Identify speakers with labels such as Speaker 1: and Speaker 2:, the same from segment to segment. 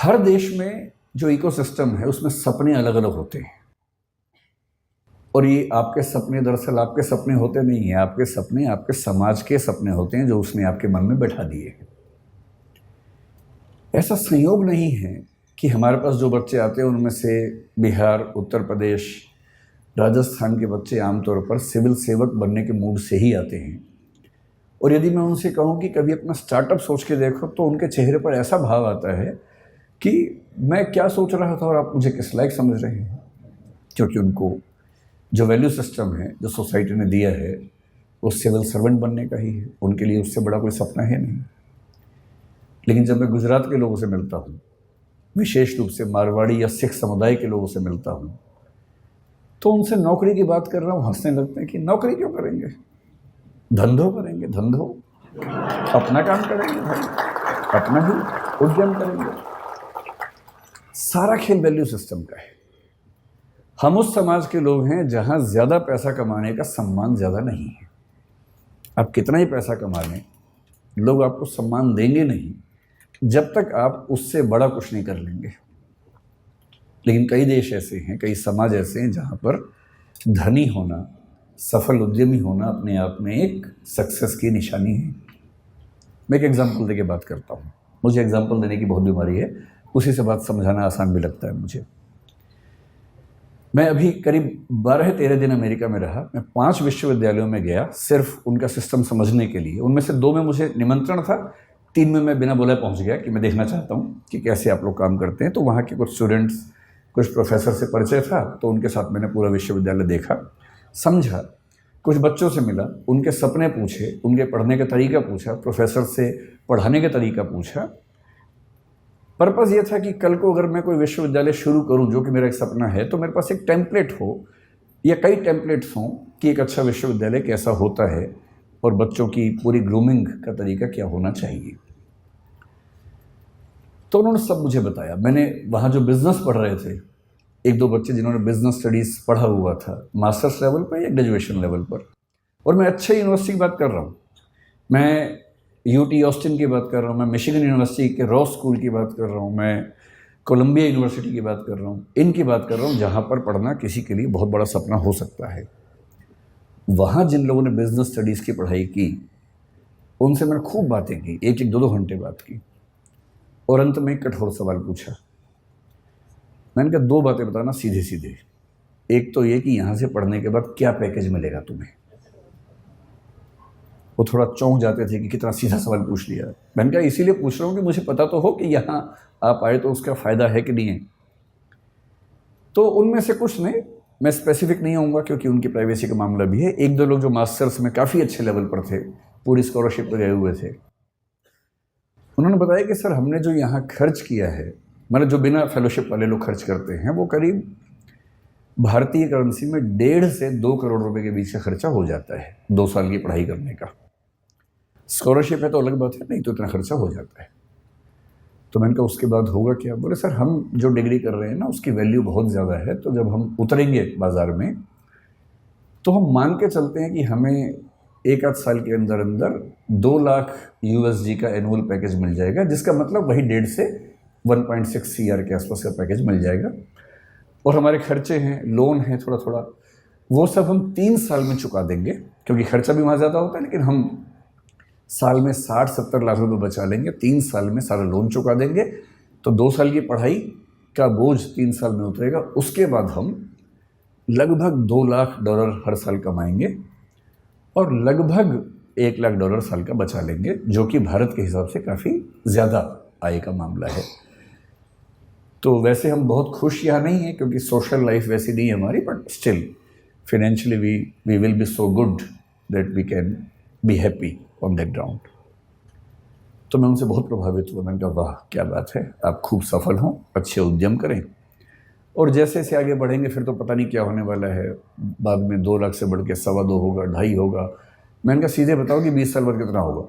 Speaker 1: हर देश में जो इकोसिस्टम है उसमें सपने अलग अलग होते हैं और ये आपके सपने दरअसल आपके सपने होते नहीं हैं। आपके सपने आपके समाज के सपने होते हैं जो उसने आपके मन में बैठा दिए हैं। ऐसा संयोग नहीं है कि हमारे पास जो बच्चे आते हैं उनमें से बिहार, उत्तर प्रदेश, राजस्थान के बच्चे आमतौर पर सिविल सेवक बनने के मूड से ही आते हैं। और यदि मैं उनसे कहूँ कि कभी अपना स्टार्टअप सोच के देखो तो उनके चेहरे पर ऐसा भाव आता है कि मैं क्या सोच रहा था और आप मुझे किस लायक समझ रहे हैं। क्योंकि उनको जो वैल्यू सिस्टम है जो सोसाइटी ने दिया है वो सिविल सर्वेंट बनने का ही है। उनके लिए उससे बड़ा कोई सपना है नहीं। लेकिन जब मैं गुजरात के लोगों से मिलता हूँ, विशेष रूप से मारवाड़ी या सिख समुदाय के लोगों से मिलता हूँ, तो उनसे नौकरी की बात कर रहा हूँ, हंसने लगते हैं कि नौकरी क्यों करेंगे, धंधो करेंगे, धंधो अपना काम करेंगे भाई, अपना ही उद्यम करेंगे। सारा खेल वैल्यू सिस्टम का है। हम उस समाज के लोग हैं जहां ज्यादा पैसा कमाने का सम्मान ज्यादा नहीं है। आप कितना ही पैसा कमा लें, लोग आपको सम्मान देंगे नहीं जब तक आप उससे बड़ा कुछ नहीं कर लेंगे। लेकिन कई देश ऐसे हैं, कई समाज ऐसे हैं जहां पर धनी होना, सफल उद्यमी होना अपने आप में एक सक्सेस की निशानी है। मैं एक एग्जाम्पल देके बात करता हूँ। मुझे एग्जाम्पल देने की बहुत बीमारी है, उसी से बात समझाना आसान भी लगता है मुझे। मैं अभी करीब 12-13 दिन अमेरिका में रहा। मैं 5 विश्वविद्यालयों में गया सिर्फ उनका सिस्टम समझने के लिए। उनमें से 2 में मुझे निमंत्रण था, 3 में मैं बिना बोले पहुंच गया कि मैं देखना चाहता हूं कि कैसे आप लोग काम करते हैं। तो वहाँ के कुछ स्टूडेंट्स, कुछ प्रोफेसर से परिचय था, तो उनके साथ मैंने पूरा विश्वविद्यालय देखा, समझा, कुछ बच्चों से मिला, उनके सपने पूछे, उनके पढ़ने का तरीका पूछा, प्रोफेसर से पढ़ाने का तरीका पूछा। पर्पज़ ये था कि कल को अगर मैं कोई विश्वविद्यालय शुरू करूं, जो कि मेरा एक सपना है, तो मेरे पास एक टेम्पलेट हो या कई टेम्पलेट्स हों कि एक अच्छा विश्वविद्यालय कैसा होता है और बच्चों की पूरी ग्रूमिंग का तरीका क्या होना चाहिए। तो उन्होंने सब मुझे बताया। मैंने वहाँ जो बिज़नेस पढ़ रहे थे, 1-2 बच्चे जिन्होंने बिज़नेस स्टडीज़ पढ़ा हुआ था मास्टर्स लेवल पर या ग्रेजुएशन लेवल पर, और मैं अच्छे यूनिवर्सिटी की बात कर रहा हूँ, मैं यूटी ऑस्टिन की बात कर रहा हूँ, मैं मिशिगन यूनिवर्सिटी के रॉस स्कूल की बात कर रहा हूँ, मैं कोलंबिया यूनिवर्सिटी की बात कर रहा हूँ, इनकी बात कर रहा हूँ जहाँ पर पढ़ना किसी के लिए बहुत बड़ा सपना हो सकता है। वहाँ जिन लोगों ने बिजनेस स्टडीज़ की पढ़ाई की, उनसे मैंने खूब बातें की, 1-1, 2-2 घंटे बात की, और अंत में एक कठोर सवाल पूछा। मैंने कहा 2 बातें बताना सीधे सीधे। एक तो ये कि यहाँ से पढ़ने के बाद क्या पैकेज मिलेगा तुम्हें। वो थोड़ा चौंक जाते थे कि कितना सीधा सवाल पूछ लिया। मैंने कहा इसीलिए पूछ रहा हूँ कि मुझे पता तो हो कि यहाँ आप आए तो उसका फ़ायदा है कि नहीं है। तो उनमें से कुछ ने, मैं स्पेसिफिक नहीं होऊंगा क्योंकि उनकी प्राइवेसी का मामला भी है, 1-2 लोग जो मास्टर्स में काफ़ी अच्छे लेवल पर थे, पूरी स्कॉलरशिप पर गए हुए थे, उन्होंने बताया कि सर हमने जो यहाँ खर्च किया है, मतलब जो बिना फेलोशिप वाले लोग खर्च करते हैं, वो करीब भारतीय करेंसी में 1.5 से 2 करोड़ रुपए के बीच का खर्चा हो जाता है 2 साल की पढ़ाई करने का। स्कॉलरशिप है तो अलग बात है, नहीं तो इतना खर्चा हो जाता है। तो मैंने कहा उसके बाद होगा क्या। बोले सर हम जो डिग्री कर रहे हैं ना उसकी वैल्यू बहुत ज़्यादा है, तो जब हम उतरेंगे बाज़ार में तो हम मान के चलते हैं कि हमें 1-8 साल के अंदर अंदर 2 लाख USD का एनुअल पैकेज मिल जाएगा, जिसका मतलब वही 1.5 से 1.6 CR के आसपास का पैकेज मिल जाएगा। और हमारे खर्चे हैं, लोन है थोड़ा थोड़ा, वो सब हम 3 साल में चुका देंगे, क्योंकि खर्चा भी वहाँ ज़्यादा होता है, लेकिन हम साल में 60-70 लाख रुपए बचा लेंगे, 3 साल में सारा लोन चुका देंगे, तो 2 साल की पढ़ाई का बोझ 3 साल में उतरेगा। उसके बाद हम लगभग $2 लाख हर साल कमाएंगे और लगभग $1 लाख साल का बचा लेंगे, जो कि भारत के हिसाब से काफ़ी ज़्यादा आय का मामला है। तो वैसे हम बहुत खुश यहाँ नहीं हैं क्योंकि सोशल लाइफ वैसी नहीं है हमारी, but still financially we will be so good that we can be happy on that ground. तो मैं उनसे बहुत प्रभावित हुआ। मैंने कहा वाह क्या बात है, आप खूब सफल हों, अच्छे उद्यम करें, और जैसे जैसे आगे बढ़ेंगे फिर तो पता नहीं क्या होने वाला है। बाद में 2 लाख से बढ़ के 2.25 होगा, 2.5 होगा। मैंने कहा सीधे बताओ कि 20 साल बाद कितना होगा।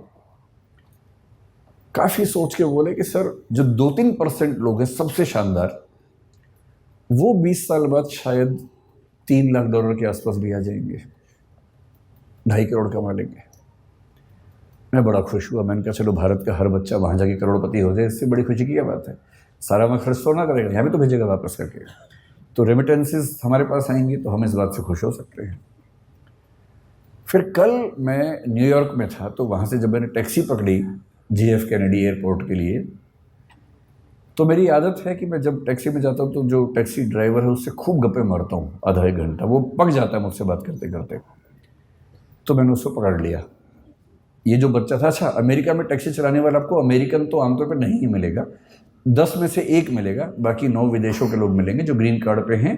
Speaker 1: काफ़ी सोच के बोले कि सर जो 2-3% लोग हैं सबसे शानदार, वो 20 साल बाद शायद $3 लाख के आसपास भी आ जाएंगे, 2.5 करोड़ कमा लेंगे। मैं बड़ा खुश हुआ। मैंने कहा चलो भारत का हर बच्चा वहाँ जाके करोड़पति हो जाए, इससे बड़ी खुशी की क्या बात है। सारा मैं खर्च तो ना करेगा, यहाँ भी तो भेजेगा वापस करके। तो रेमिटेंसेस हमारे पास आएंगी तो हम इस बात से खुश हो सकते हैं। फिर कल मैं न्यूयॉर्क में था, तो वहाँ से जब मैंने टैक्सी पकड़ी JF कैनेडी एयरपोर्ट के लिए, तो मेरी आदत है कि मैं जब टैक्सी में जाता हूँ तो जो टैक्सी ड्राइवर है उससे खूब गप्पे मारता हूँ आधा एक घंटा, वो पक जाता है मुझसे बात करते करते। तो मैंने उसको पकड़ लिया। ये जो बच्चा था, अच्छा अमेरिका में टैक्सी चलाने वाला आपको अमेरिकन तो आमतौर पर नहीं मिलेगा, 10 में से 1 मिलेगा, बाकी 9 विदेशों के लोग मिलेंगे जो ग्रीन कार्ड पे हैं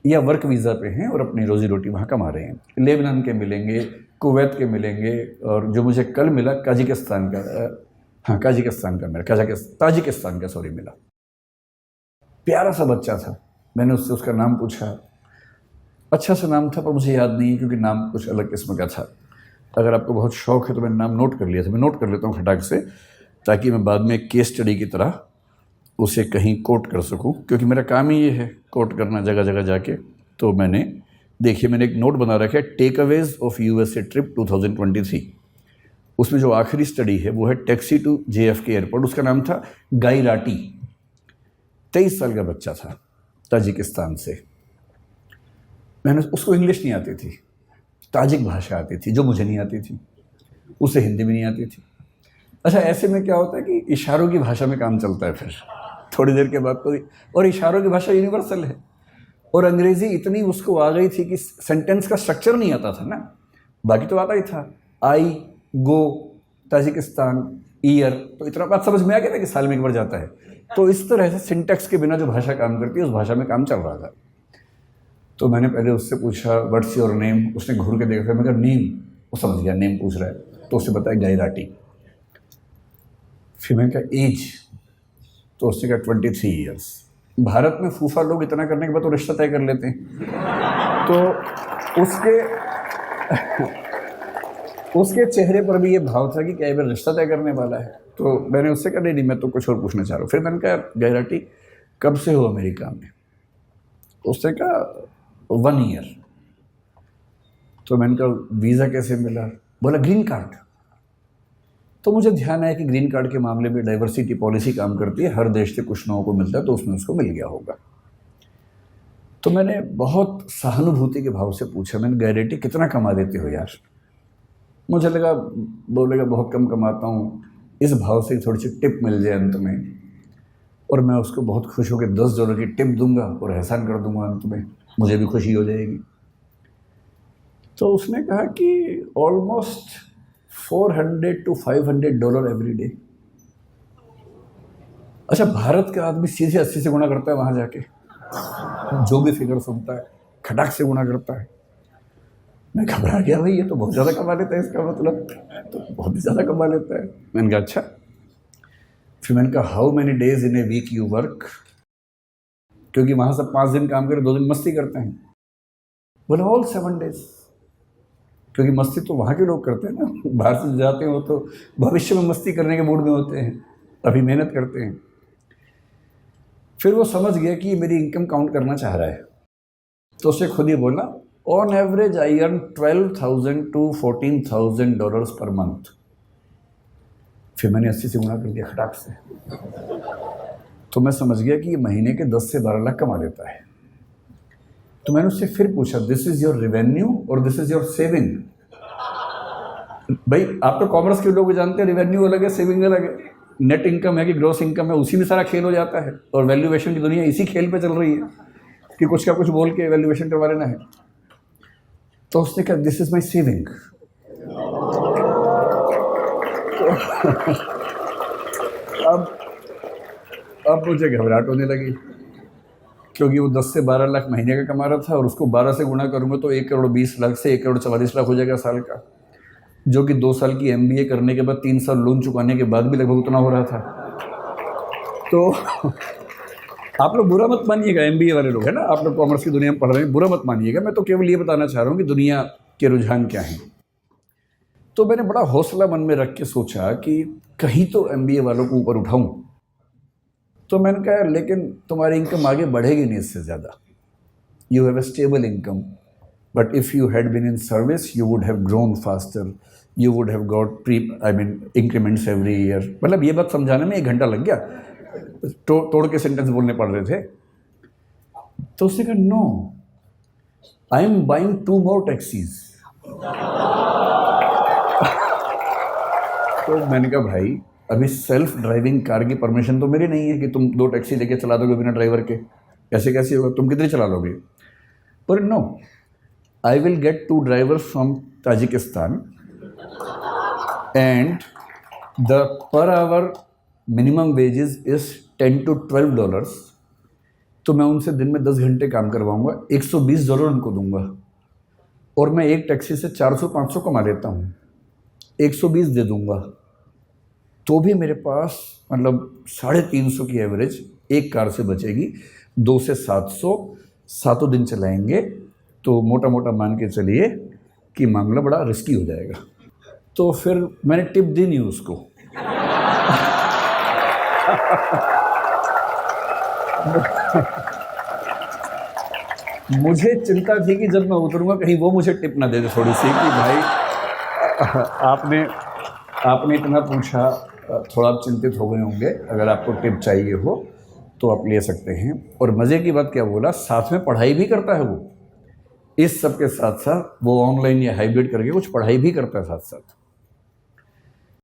Speaker 1: या वर्क वीज़ा पे हैं और अपनी रोजी रोटी वहाँ कमा रहे हैं। लेबनान के मिलेंगे, कुवैत के मिलेंगे, और जो मुझे कल मिला काजिकिस्तान का, हाँ काजिकिस्तान का मिला, ताजिकिस्तान का सॉरी मिला। प्यारा सा बच्चा था। मैंने उससे उसका नाम पूछा, अच्छा सा नाम था पर मुझे याद नहीं है क्योंकि नाम कुछ अलग किस्म का था। अगर आपको बहुत शौक है तो मैंने नाम नोट कर लिया था, मैं नोट कर लेता हूँ खटाक से, ताकि मैं बाद में केस स्टडी की तरह उसे कहीं कोट कर सकूं, क्योंकि मेरा काम ही ये है कोट करना जगह जगह जाके। तो मैंने देखिए, मैंने एक नोट बना रखा है, टेकअवेज ऑफ USA ट्रिप 2023। उसमें जो आखिरी स्टडी है वो है टैक्सी टू JFK एयरपोर्ट। उसका नाम था गाई राटी, 23 साल का बच्चा था, ताजिकिस्तान से। मैंने उसको इंग्लिश नहीं आती थी, ताजिक भाषा आती थी जो मुझे नहीं आती थी, उसे हिंदी भी नहीं आती थी। अच्छा, ऐसे में क्या होता है कि इशारों की भाषा में काम चलता है फिर थोड़ी देर के बाद तो। और इशारों की भाषा यूनिवर्सल है, और अंग्रेज़ी इतनी उसको आ गई थी कि सेंटेंस का स्ट्रक्चर नहीं आता था ना, बाकी तो आता ही था, आई गो ताजिकिस्तान ईयर, तो इतना बात समझ में आ गया था कि साल में एक बार जाता है। तो इस तरह से सिंटेक्स के बिना जो भाषा काम करती है उस भाषा में काम चल रहा था। तो मैंने पहले उससे पूछा व्हाट्स योर नेम, उसने घूर के देखा, मैं कहा नेम, वो समझ गया नेम पूछ रहा है, तो उससे बताया गाई राटी। फिर मैंने कहा एज, तो उसने कहा 23 ईयर्स। भारत में फूफा लोग इतना करने के बाद तो रिश्ता तय कर लेते हैं, तो उसके चेहरे पर भी ये भाव था कि क्या ये रिश्ता तय करने वाला है। तो मैंने उससे कहा नहीं मैं तो कुछ और पूछना चाह रहा हूँ। फिर मैंने कहा गाई राटी कब से हो अमेरिका में? उसने कहा 1 ईयर। तो मैंने कहा वीज़ा कैसे मिला? बोला ग्रीन कार्ड। तो मुझे ध्यान आया कि ग्रीन कार्ड के मामले में डाइवर्सिटी पॉलिसी काम करती है, हर देश से कुछ लोगों को मिलता है, तो उसमें उसको मिल गया होगा। तो मैंने बहुत सहानुभूति के भाव से पूछा, मैंने गाई राटी कितना कमा देते हो यार? मुझे लगा बोलेगा बहुत कम कमाता हूँ, इस भाव से थोड़ी सी टिप मिल जाए अंत में, और मैं उसको बहुत खुश होकर $10 की टिप दूंगा और एहसान कर दूंगा अंत में, मुझे भी खुशी हो जाएगी। तो उसने कहा कि ऑलमोस्ट $400 to $500 एवरी डे। अच्छा, भारत का आदमी सीधे 80 से गुणा करता है वहाँ जाके, जो भी फिगर सुनता है खटाक से गुणा करता है। मैं घबरा गया, भाई ये तो बहुत ज़्यादा कमा लेता है, इसका मतलब तो बहुत ही ज़्यादा कमा लेता है। मैंने कहा अच्छा। फिर मैंने कहा how many days in a week you work, क्योंकि वहाँ सब 5 दिन काम करें, 2 दिन मस्ती करते हैं। बोले ऑल 7 डेज, क्योंकि मस्ती तो वहाँ के लोग करते हैं ना, बाहर से जाते हैं वो तो भविष्य में मस्ती करने के मूड में होते हैं, अभी मेहनत करते हैं। फिर वो समझ गया कि मेरी इनकम काउंट करना चाह रहा है, तो उससे खुद ही बोला on average I earn $12,000 to $14,000 per month. फिर मैंने 80 से गुणा कर दिया खटाक से, तो मैं समझ गया कि ये महीने के 10 से 12 लाख कमा लेता है। तो मैंने उससे फिर पूछा दिस इज योर रेवेन्यू और दिस इज योर सेविंग? भाई आप तो कॉमर्स के लोग जानते हैं, रेवेन्यू अलग है, सेविंग अलग है। नेट इनकम है कि ग्रॉस इनकम है, उसी में सारा खेल हो जाता है, और वैल्यूएशन की दुनिया इसी खेल पे चल रही है कि कुछ का कुछ बोल के वैल्यूएशन करवा लेना है। तो उसने कहा दिस इज माई सेविंग। अब मुझे घबराहट होने लगी, क्योंकि वो 10 से 12 लाख महीने का कमा रहा था, और उसको 12 से गुणा करूँगा तो 1,20,00,000 से 1,44,00,000 हो जाएगा साल का, जो कि 2 साल की MBA करने के बाद 3 साल लोन चुकाने के बाद भी लगभग उतना हो रहा था। तो आप लोग बुरा मत मानिएगा, MBA वाले लोग है ना, आप लोग कॉमर्स की दुनिया में पढ़ रहे हैं, बुरा मत मानिएगा, मैं तो केवल ये बताना चाह रहा हूँ कि दुनिया के रुझान क्या हैं। तो मैंने बड़ा हौसला मन में रख के सोचा कि कहीं तो MBA वालों को ऊपर उठाऊं। तो मैंने कहा लेकिन तुम्हारी इनकम आगे बढ़ेगी नहीं इससे ज़्यादा, you have a stable income, but if you had been in service you would have grown faster, you would have got increments every year. मतलब ये बात समझाने में 1 घंटा लग गया, तोड़ के सेंटेंस बोलने पड़ रहे थे। तो उसने कहा no, I am buying 2 more taxis. तो मैंने कहा भाई अभी सेल्फ ड्राइविंग कार की परमिशन तो मेरी नहीं है कि तुम 2 टैक्सी लेके चला दोगे बिना ड्राइवर के, ऐसे कैसे होगा, तुम कितनी चला लोगे। पर no, I will get 2 drivers from Tajikistan and the per hour minimum wages is $10 to $12। तो मैं उनसे दिन में 10 घंटे काम करवाऊंगा, $120 उनको दूंगा, और मैं एक टैक्सी से 400-500 कमा लेता हूँ, 120 दे दूंगा, तो भी मेरे पास मतलब 350 की एवरेज एक कार से बचेगी। 2 से 700 7 दिन चलाएंगे, तो मोटा मोटा मान के चलिए कि मामला बड़ा रिस्की हो जाएगा। तो फिर मैंने टिप दी नहीं उसको। मुझे चिंता थी कि जब मैं उतरूंगा कहीं वो मुझे टिप ना दे दे थोड़ी सी कि भाई आपने इतना पूछा, थोड़ा आप चिंतित हो गए होंगे, अगर आपको टिप चाहिए हो तो आप ले सकते हैं। और मज़े की बात क्या बोला, साथ में पढ़ाई भी करता है वो, इस सब के साथ साथ वो ऑनलाइन या हाइब्रिड करके कुछ पढ़ाई भी करता है साथ साथ।